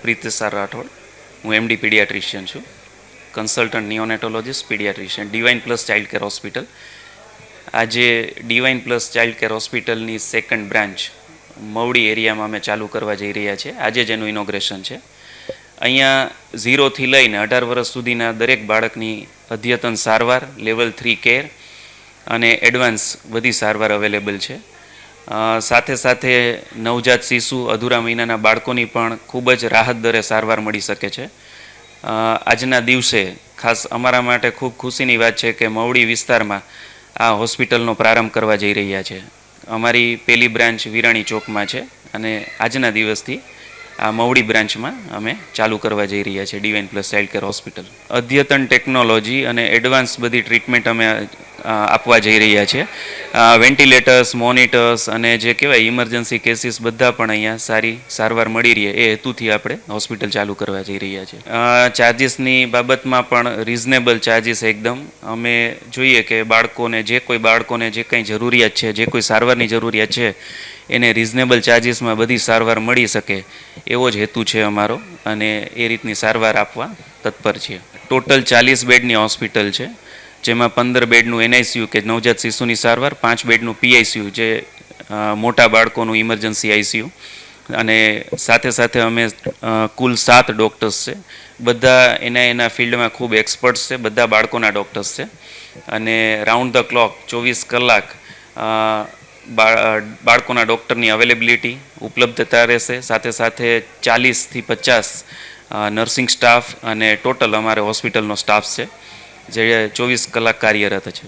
પ્રીતિસાર રાઠોડ. હું MD paediatrician છું, consultant neonatologist paediatrician, Divine Plus Child Care Hospital. આજે Divine Plus Child Care હોસ્પિટલની second branch Mavdi એરિયામાં અમે ચાલુ કરવા જઈ રહ્યા છીએ. આજે જ એનું ઇનોગ્રેશન છે. અહીંયા 0થી લઈને 18 વર્ષ સુધીના દરેક બાળકની અદ્યતન સારવાર, લેવલ 3 કેર અને એડવાન્સ બધી સારવાર અવેલેબલ છે. સાથે સાથે નવજાત શિશુ, અધૂરા મહિનાના બાળકોની પણ ખૂબ જ રાહત દરે સારવાર મળી શકે છે. આજના દિવસે ખાસ અમારા માટે ખૂબ ખુશીની વાત છે કે મવડી વિસ્તારમાં આ હોસ્પિટલનો પ્રારંભ કરવા જઈ રહ્યા છે. અમારી પહેલી બ્રાન્ચ વિરાણી ચોકમાં છે અને આજના દિવસથી આ મવડી બ્રાન્ચમાં અમે ચાલુ કરવા જઈ રહ્યા છીએ divine Plus Child Care hospital. અદ્યતન ટેકનોલોજી અને એડવાન્સ બધી ટ્રીટમેન્ટ અમે આપવા જઈ રહ્યા છીએ. વેન્ટિલેટર્સ, મોનિટર્સ અને જે કહેવાય ઇમરજન્સી કેસીસ બધા પણ અહીંયા સારી સારવાર મળી રહે એ હેતુથી આપણે હોસ્પિટલ ચાલુ કરવા જઈ રહ્યા છીએ. ચાર્જિસની બાબતમાં પણ રિઝનેબલ ચાર્જિસ એકદમ. અમે જોઈએ કે જે બાળકોને જે કંઈ જરૂરિયાત છે, જે કોઈ સારવારની જરૂરિયાત છે એને રિઝનેબલ ચાર્જિસમાં બધી સારવાર મળી શકે એવો જ હેતુ છે અમારો અને એ રીતની સારવાર આપવા તત્પર છીએ. ટોટલ 40 બેડની હોસ્પિટલ છે, જેમાં 15 બેડનું NICU કે નવજાત શિશુની સારવાર, 5 બેડનું PICU જે મોટા બાળકોનું ઇમરજન્સી ICU અને સાથે સાથે અમે કુલ 7 ડૉક્ટર્સ છે. બધા એના ફિલ્ડમાં ખૂબ એક્સપર્ટ્સ છે, બધા બાળકોના ડૉક્ટર્સ છે અને રાઉન્ડ ધ ક્લોક 24 કલાક બાળકોના ડૉક્ટરની અવેલેબિલિટી ઉપલબ્ધતા રહેશે. સાથે સાથે 40થી 50 નર્સિંગ સ્ટાફ અને ટોટલ અમારે હોસ્પિટલનો સ્ટાફ છે જે 24 કલાક કાર્યરત છે.